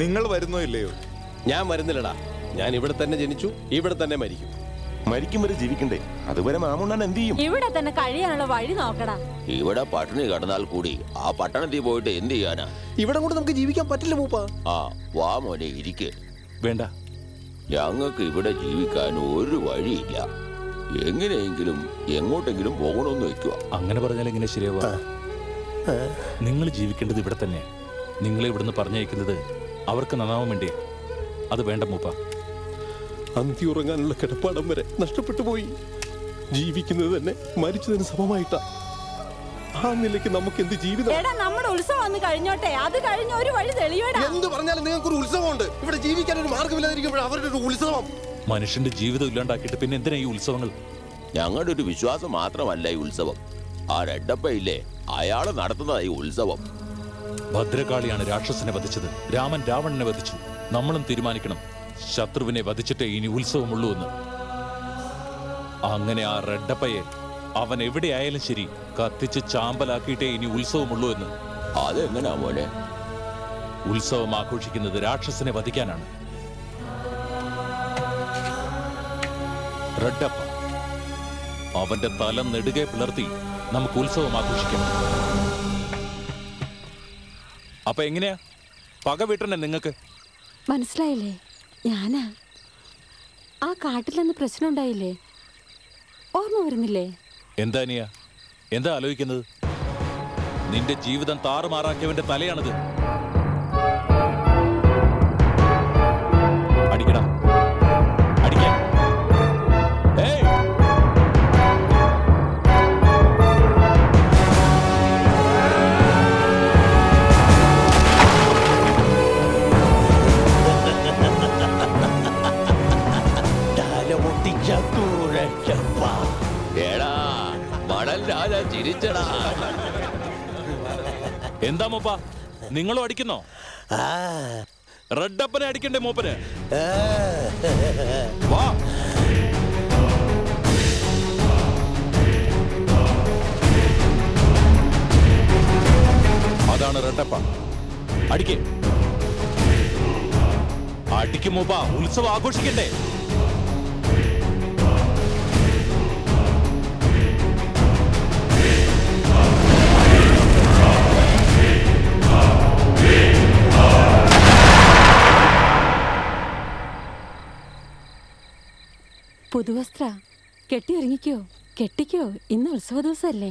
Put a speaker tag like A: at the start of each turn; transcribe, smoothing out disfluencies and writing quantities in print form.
A: നിങ്ങൾ വരുന്നോ ഇല്ലയോ?
B: ഞാൻ വരുന്നില്ലടാ. ഞാൻ ഇവിടെ തന്നെ ജനിച്ചു, ഇവിടെ തന്നെ മരിക്കും.
C: മരിക്കും വരെ ജീവിക്കണ്ടേ? അതുവരെ മാമുണ്ണൻ എന്ത് ചെയ്യും?
D: ഇവിടെ തന്നെ കഴിയാനുള്ള വഴി നോക്കടാ.
E: ഇവിടെ പട്ടിണി കിടന്നാൽ കൂടി ആ പട്ടണത്തിൽ പോയിട്ട് എന്ത് ചെയ്യാനാ?
B: ഇവിടെ കൂടെ നമുക്ക് ജീവിക്കാൻ പറ്റില്ല മൂപ്പ.
E: ആ വാ മോനെ ഇരിക്ക്.
F: വേണ്ട,
E: ഞങ്ങൾക്ക് ഇവിടെ ജീവിക്കാൻ ഒരു വഴിയില്ല. എങ്ങനെയെങ്കിലും എങ്ങോട്ടെങ്കിലും പോകണമെന്ന് വെക്കുക.
F: അങ്ങനെ പറഞ്ഞാൽ എങ്ങനെ ശരിയാവുക? നിങ്ങൾ ജീവിക്കേണ്ടത് ഇവിടെ തന്നെ. നിങ്ങളെ ഇവിടുന്ന് പറഞ്ഞയക്കുന്നത് അവർക്ക് നന്നാവാൻ വേണ്ടിയാ. അത് വേണ്ട മൂപ്പ.
B: അന്തി ഉറങ്ങാനുള്ള കിടപ്പാടം വരെ നഷ്ടപ്പെട്ടു പോയി. ജീവിക്കുന്നത് തന്നെ മരിച്ചതിന് സമമായിട്ടാ. ആ നിലയ്ക്ക് നമുക്ക് എന്ത് ജീവിതം?
D: നമ്മുടെ ഉത്സവം ഒന്ന് കഴിഞ്ഞോട്ടെ, അത് കഴിഞ്ഞ ഒരു വഴി തെളിയോടാ.
B: എന്ത് പറഞ്ഞാലും നിങ്ങൾക്ക് ഒരു ഉത്സവമുണ്ട്. ഇവിടെ ജീവിക്കാൻ ഒരു മാർഗമില്ലാതിരിക്കുമ്പോൾ അവരുടെ ഒരു ഉത്സവം.
F: മനുഷ്യന്റെ ജീവിതം ഇല്ലാണ്ടാക്കിയിട്ട് പിന്നെ എന്തിനാ ഈ ഉത്സവങ്ങൾ?
E: ഞങ്ങളുടെ ഒരു വിശ്വാസം മാത്രമല്ല ഈ ഉത്സവം. ആ രണ്ടപ്പയില്ലേ, അയാള് നടത്തുന്നതാ ഈ ഉത്സവം.
F: ഭദ്രകാളിയാണ് രാക്ഷസനെ വധിച്ചത്. രാമൻ രാവണനെ വധിച്ചു. നമ്മളും തീരുമാനിക്കണം, ശത്രുവിനെ വധിച്ചിട്ടേ ഇനി ഉത്സവമുള്ളൂ എന്ന്. അങ്ങനെ ആ റെഡപ്പയെ അവൻ എവിടെയായാലും ശരി കത്തിച്ച് ചാമ്പലാക്കിയിട്ടേ ഇനി ഉത്സവമുള്ളൂ എന്ന്.
E: അതെങ്ങനാ മോനെ?
F: ഉത്സവം ആഘോഷിക്കുന്നത് രാക്ഷസനെ വധിക്കാനാണ്. റെഡപ്പ അവന്റെ തല നെടുകെ പിളർത്തി നമുക്ക് ഉത്സവം ആഘോഷിക്കാം. അപ്പൊ എങ്ങനെയാ പക വീട്ടണേ നിങ്ങൾക്ക്?
D: മനസ്സിലായില്ലേ? ഞാനാ ആ കാട്ടിലന്ന് പ്രശ്നം ഉണ്ടായില്ലേ? ഓർമ്മ വരുന്നില്ലേ?
F: എന്താ നീയാ എന്താ ആലോചിക്കുന്നത്? നിന്റെ ജീവിതം താറുമാറാക്കിയവന്റെ തലയാണിത്. അടിക്കടാ, അടിക്കാൻ. എന്താ മൂപ്പ, നിങ്ങളും അടിക്കുന്നോ? റെഡപ്പനെ അടിക്കണ്ടേ മൂപ്പന്? വാ. അതാണ് റെഡപ്പ. അടിക്ക്, അടിക്കും മൂപ്പ. ഉത്സവം ആഘോഷിക്കണ്ടേ?
D: പുതുവസ്ത്ര കെട്ടി ഒരുങ്ങിക്കോ, കെട്ടിക്കോ. ഇന്ന് ഉത്സവ ദിവസമല്ലേ?